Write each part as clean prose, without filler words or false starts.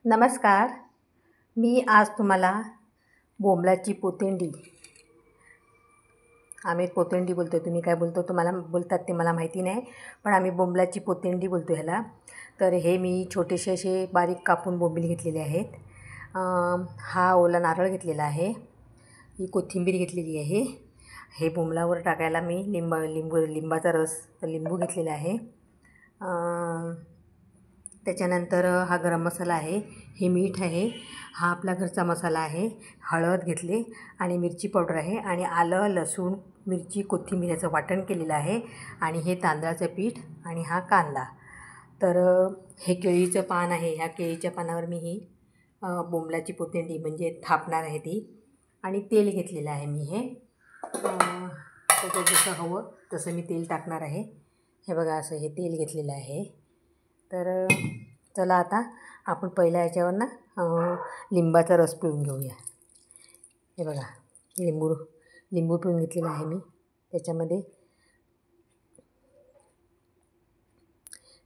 नमस्कार. मी आज तुम्हाला बोंबलाची पोतेंडी, आम्ही पोतेंडी बोलतो, तुम्ही काय बोलतो तुम्हाला बोलतात ते मला माहिती नाही, पण आम्ही बोंबलाची पोतेंडी बोलतो ह्याला. तर हे मी छोटेसे असे बारीक कापून बोंबील घेतलेले आहेत. हा ओला नारळ घेतलेला आहे, ही कोथिंबीर घेतलेली आहे. हे बोंबलावर टाकायला मी लिंबाचा रस लिंबू घेतलेला आहे. त्याच्यानंतर हा गरम मसाला आहे, हे मीठ आहे, हा आपला घरचा मसाला आहे, हळद घेतली आणि मिरची पावडर आहे आणि आलं लसूण मिरची कोथिंबीर याचं वाटण केलेलं आहे आणि हे तांदळाचं पीठ आणि हा कांदा. तर हे केळीचं पान आहे, ह्या केळीच्या पानावर मी ही बोंबलाची पोतेंडी म्हणजे थापणार आहे ती. आणि तेल घेतलेलं आहे मी, हे त्याचं जसं हवं तसं मी तेल टाकणार आहे. हे बघा असं हे तेल घेतलेलं आहे. तर चला आता आपण पहिल्या ह्याच्यावर लिंबाचा रस पिळून घेऊया. हे बघा लिंबू पिळून घेतलेला आहे मी. त्याच्यामध्ये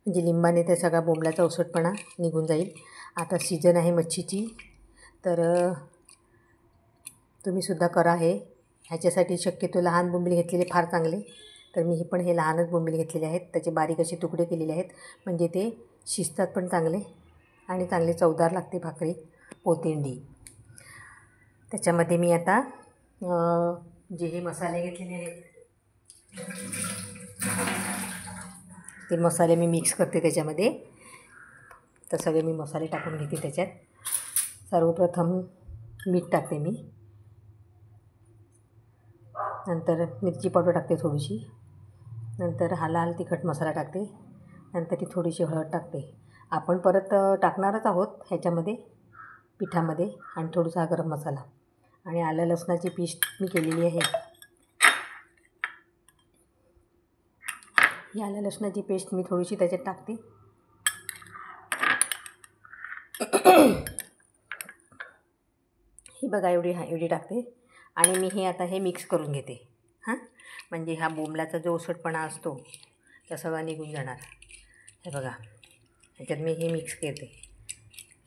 म्हणजे लिंबाने त्या सगळा बोंबलाचा उसटपणा निघून जाईल. आता सीजन आहे मच्छीची, तर तुम्हीसुद्धा करा हे. ह्याच्यासाठी शक्यतो लहान बोंबील घेतलेले फार चांगले. तर मी पण हे लहानच बोंबील घेतलेले आहेत, त्याचे बारीक असे तुकडे केलेले आहेत, म्हणजे ते शिजतात पण चांगले आणि चांगले चवदार लागते भाकरी पोतेंडी. त्याच्यामध्ये मी आता जे हे मसाले घेतलेले आहेत ते मसाले मी मिक्स करते त्याच्यामध्ये. तर सगळे मी मसाले टाकून घेते त्याच्यात. सर्वप्रथम मीठ टाकते मी, नंतर मिरची पावडर टाकते थोडीशी, नंतर हा लाल तिखट मसाला टाकते, नंतर ती थोडीशी हळद टाकते. आपण परत टाकणारच आहोत ह्याच्यामध्ये पिठामध्ये, आणि थोडासा गरम मसाला आणि आलं लसणाची पेस्ट मी केलेली आहे. ही आलं लसणाची पेस्ट मी थोडीशी त्याच्यात टाकते. ही बघा एवढी टाकते आणि मी हे आता हे मिक्स करून घेते. म्हणजे हा बोंबलाचा जो उसटपणा असतो त्या सगळा निघून जाणार. हे बघा ह्याच्यात मी हे मिक्स करते,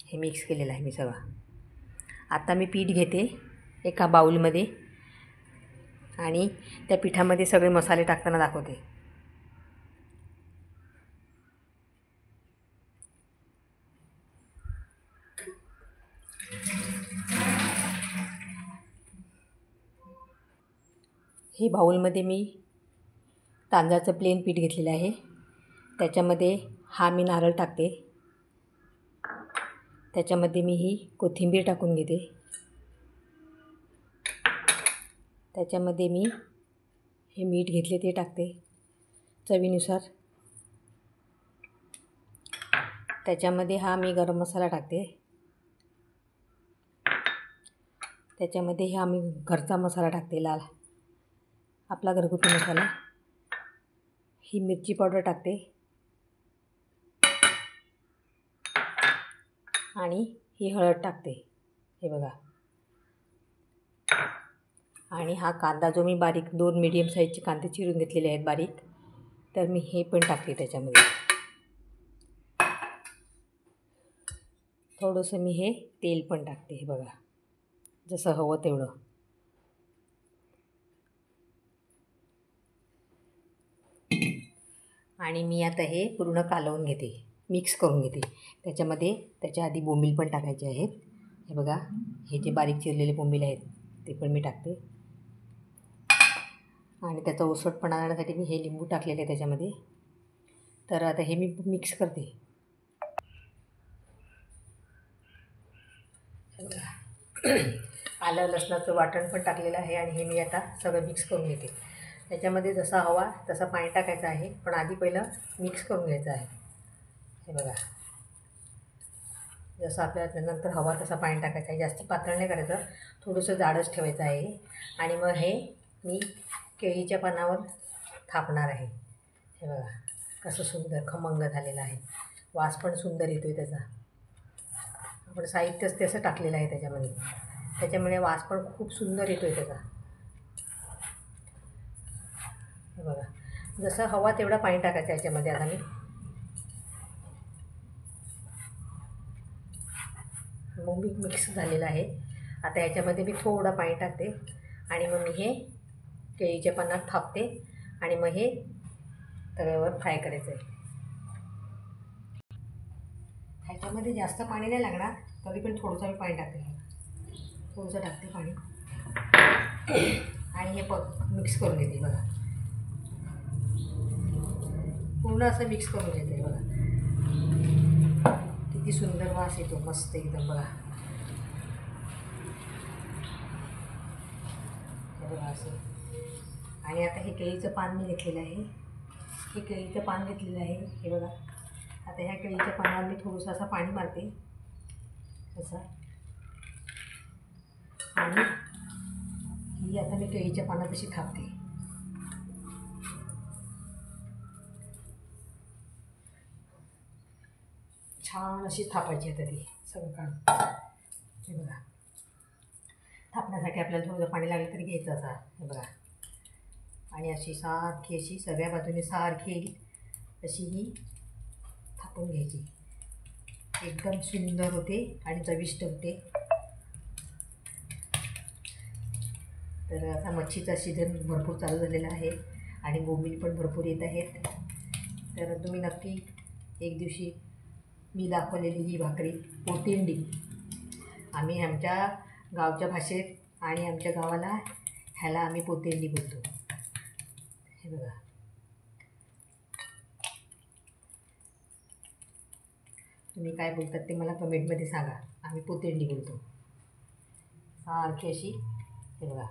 हे मिक्स केलेलं आहे मी सगळं. आता मी पीठ घेते एका बाऊलमध्ये आणि त्या पिठामध्ये सगळे मसाले टाकताना दाखवते. हे बाऊलमध्ये मी तांदळाचं प्लेन पीठ घेतलेलं आहे, त्याच्यामध्ये हा मी नारळ टाकते, त्याच्यामध्ये मी ही कोथिंबीर टाकून घेते, त्याच्यामध्ये मी हे मीठ घेतले ते टाकते चवीनुसार, त्याच्यामध्ये हा मी गरम मसाला टाकते, त्याच्यामध्ये हा मी घरचा मसाला टाकते लाल आपला घरगुती मसाला, ही मिरची पावडर टाकते आणि ही हळद टाकते. हे बघा. आणि हा कांदा जो मी बारीक 2 मीडियम साईजचे कांदे चिरून घेतलेले आहेत बारीक, तर मी हे पण टाकते त्याच्यामध्ये. थोडंसं मी हे तेल पण टाकते. हे बघा जसं हवं तेवढं. आणि मी आता हे पूर्ण कालवून घेते, मिक्स करून घेते. त्याच्यामध्ये त्याच्या आधी बोंबील पण टाकायचे आहेत. हे बघा हे जे बारीक चिरलेले बोंबील आहेत ते पण मी टाकते आणि त्याचा उसटपणा आणण्यासाठी मी हे लिंबू टाकलेले आहे त्याच्यामध्ये. तर आता हे मी मिक्स करते. आलं लसणाचं वाटण पण टाकलेलं आहे आणि हे मी आता सगळं मिक्स करून घेते. त्याच्यामध्ये जसा हवा तसा पाणी टाकायचं आहे, पण आधी पहिलं मिक्स करून घ्यायचं आहे. हे बघा जसं आपल्याला नंतर हवा तसा पाणी टाकायचं आहे, जास्त पातळ नाही करायचं, थोडंसं जाडच ठेवायचं आहे. आणि मग हे मी केळीच्या पानावर थापणार आहे. हे बघा कसं सुंदर खमंग झालेलं आहे, वास पण सुंदर येतो आहे त्याचा. आपण साहित्यच तसं टाकलेलं आहे त्याच्यामुळे वास पण खूप सुंदर येतो आहे त्याचा. हे बघा जसं हवा तेवढं पाणी टाकायचं याच्यामध्ये. आता मी मग मिक्स झालेलं आहे. आता याच्यामध्ये मी थोडं पाणी टाकते आणि मग मी हे केळीच्या पानात थापते आणि मग हे तव्यावर फ्राय करायचं आहे. ह्याच्यामध्ये जास्त पाणी नाही लागणार, तरी पण थोडंसं मी पाणी टाकते. थोडंसं टाकते पाणी आणि हे मिक्स करून घेते. बघा पूर्ण असं मिक्स करून घेते. बघा किती सुंदर वास येतो, मस्त एकदम. बघा बघा असं. आणि आता हे केळीचं पान मी घेतलेलं आहे. हे केळीचं पान घेतलेलं आहे. हे बघा. आता ह्या केळीच्या पानावर मी थोडंसं असं पाणी मारते असं. आणि ही आता मी केळीच्या पानात अशी थापते. छान अशी थापायची आता ती सगळं काढून. हे बघा. थापण्यासाठी आपल्याला थोडं पाणी लागलं तरी घ्यायचं असं. हे बघा. आणि अशी सारखी अशी सगळ्या बाजूने सारखी येईल अशी ही थापून घ्यायची. एकदम सुंदर होते आणि चविष्ट होते. तर आता मच्छीचा सीझन भरपूर चालू झालेला आहे आणि बोंबील पण भरपूर येत आहेत. तर तुम्ही नक्की एक दिवशी मी दाखवलेली ही भाकरी पोतिंडी, आम्ही आमच्या गावच्या भाषेत आणि आमच्या गावाला ह्याला आम्ही पोतिंडी बोलतो. हे बघा. तुम्ही काय बोलतात ते मला कमेंटमध्ये सांगा. आम्ही पोतिंडी बोलतो सारखी अशी. हे बघा.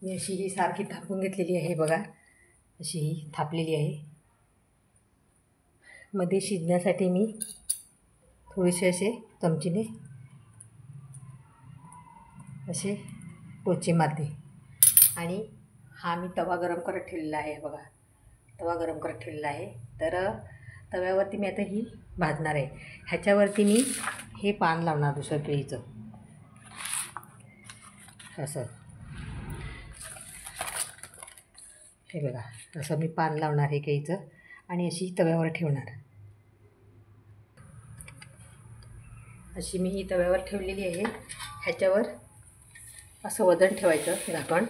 मी अशी ही सारखी थापून घेतलेली आहे. बघा अशी ही थापलेली आहे. मध्ये शिजण्यासाठी मी थोडेसे असे चमचीने असे टोचे मारते. आणि हा मी तवा गरम करत ठेवलेला आहे. बघा तवा गरम करत ठेवलेला आहे. तर तव्यावरती मी आता ही भाजणार आहे. ह्याच्यावरती मी हे पान लावणार दुसरं केळीचं असं. हे बघा असं मी पान लावणार आहे केळीचं आणि अशी तव्यावर ठेवणार. अशी मी ही तव्यावर ठेवलेली आहे. ह्याच्यावर असं वजन ठेवायचं झाकण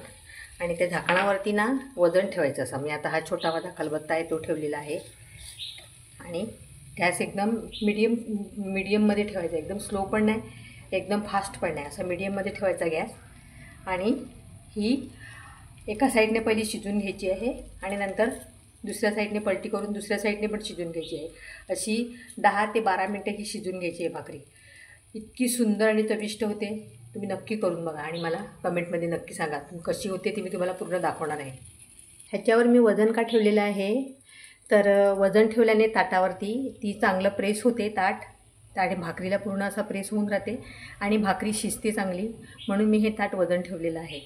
आणि त्या झाकणावरती ना वजन ठेवायचं असं. मी आता हा छोटा माझा खलबत्ता आहे तो ठेवलेला आहे. आणि गॅस एकदम मीडियममध्ये ठेवायचा. एकदम स्लो पण नाही, एकदम फास्ट पण नाही, असं मीडियममध्ये ठेवायचा गॅस. आणि ही एका साईडने पहिली शिजून घ्यायची आहे आणि नंतर दुसऱ्या साईडने पलटी करून दुसऱ्या साईडने पण शिजून घ्यायची आहे. अशी 10 ते 12 मिनटं ही शिजून घ्यायची आहे भाकरी. इतकी सुंदर आणि चविष्ट होते. तुम्ही नक्की करून बघा आणि मला कमेंटमध्ये नक्की सांगा कशी होते ती. मी तुम्हाला पूर्ण दाखवणार आहे. ह्याच्यावर मी वजन का ठेवलेलं आहे तर वजन ठेवल्याने ताटावरती ती चांगलं प्रेस होते. ताट भाकरीला पूर्ण असा प्रेस होऊन राहते आणि भाकरी शिजते चांगली. म्हणून मी हे ताट वजन ठेवलेलं आहे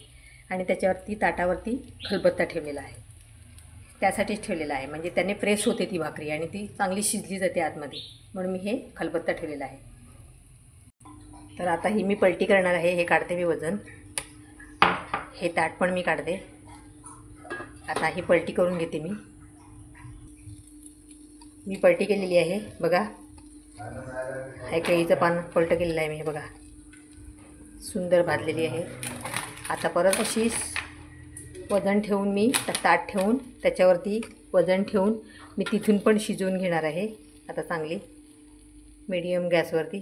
आणि त्याच्यावरती ताटावरती खलबत्ता ठेवलेला आहे. त्यासाठीच ठेवलेला आहे, म्हणजे त्याने प्रेस होते ती भाकरी आणि ती चांगली शिजली जाते आतमध्ये. म्हणून मी हे खलबत्ता ठेवलेला आहे. तर आता ही मी पलटी करणार आहे. हे काढते मी वजन. हे ताट पण मी काढते. आता ही पलटी करून घेते मी. पलटी केलेली आहे. बघा हे केळीचं पान पलट केलेलं आहे मी. हे बघा सुंदर भाजलेली आहे. आता परत अशी वजन ठेवून मी ताट ठेवून त्याच्यावरती वजन ठेवून मी तिथून पण शिजवून घेणार आहे. आता चांगली मीडियम गॅसवरती.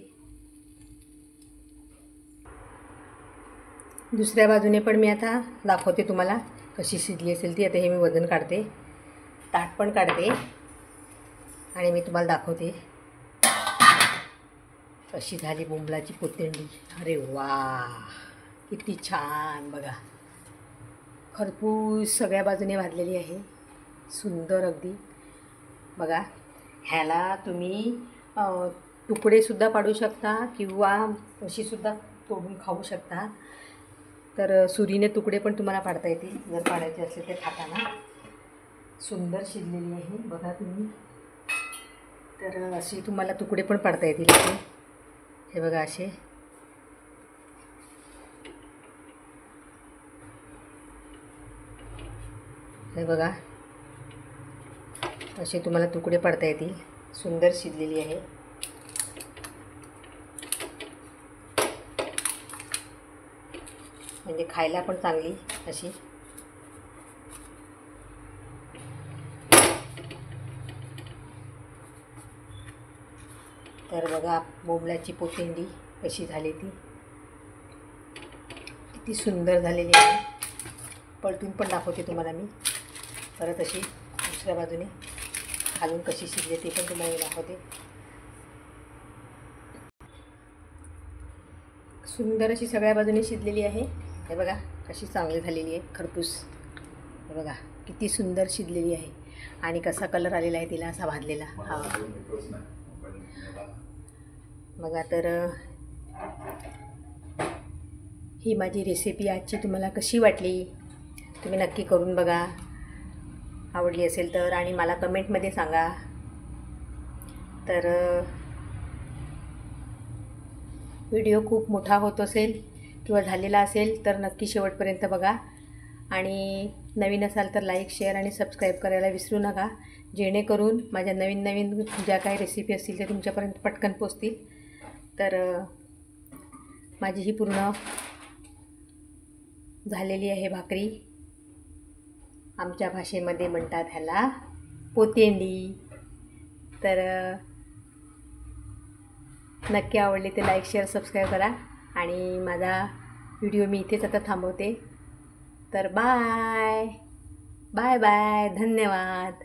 दुसऱ्या बाजूने पण मी आता दाखवते तुम्हाला कशी शिजली असेल ती. आता हे मी वजन काढते, ताट पण काढते आणि मी तुम्हाला दाखवते कशी झाली बोंबलाची पोतिंडी. अरे वा किती छान. बघा खरपूस सगळ्या बाजूने भाजलेली आहे. सुंदर अगदी. बघा ह्याला तुम्ही तुकडेसुद्धा पाडू शकता किंवा अशीसुद्धा तोडून खाऊ शकता. तर सुरीने तुकडे पण तुम्हाला पाडता येतील जर पाडायचे असेल तर खाताना. सुंदर शिजलेली आहे बघा तुम्ही. तर अशी तुम्हाला तुकडे पण पाडता येतील. हे बघा असे हे बघा असे तुम्हाला तुकडे पडता येतील. सुंदर शिजलेली आहे. म्हणजे खायला पण चांगली अशी. तर बघा बोंबलाची पोतेंडी कशी झाली ती, किती सुंदर झालेली आहे. पलटून पण दाखवते तुम्हाला मी. परत अशी दुसऱ्या बाजूने घालून कशी शिजली ते पण तुम्हाला मी दाखवते. सुंदर अशी सगळ्या बाजूने शिजलेली आहे. हे बघा कशी चांगली झालेली आहे खरपूस. हे बघा किती सुंदर शिजलेली आहे. आणि कसा कलर आलेला आहे तिला, असा भाजलेला. हा बघा. तर ही माझी रेसिपी आजची तुम्हाला कशी वाटली, तुम्ही नक्की करून बघा. आवडली असेल तर आणि मला कमेंटमध्ये सांगा. तर व्हिडिओ खूप मोठा होत असेल किंवा झालेला असेल तर नक्की शेवटपर्यंत बघा. आणि नवीन असाल तर लाईक, शेअर आणि सबस्क्राईब करायला विसरू नका, जेणेकरून माझ्या नवीन नवीन ज्या काही रेसिपी असतील त्या तुमच्यापर्यंत पटकन पोचतील. तर माझी ही पूर्ण झालेली आहे भाकरी. आमच्या भाषेमध्ये म्हणतात ह्याला पोतेंडी. तर नक्की आवडली तर लाईक, शेअर, सबस्क्राईब करा. आणि माझा व्हिडिओ मी इथेच आता थांबवते. तर बाय बाय बाय, धन्यवाद.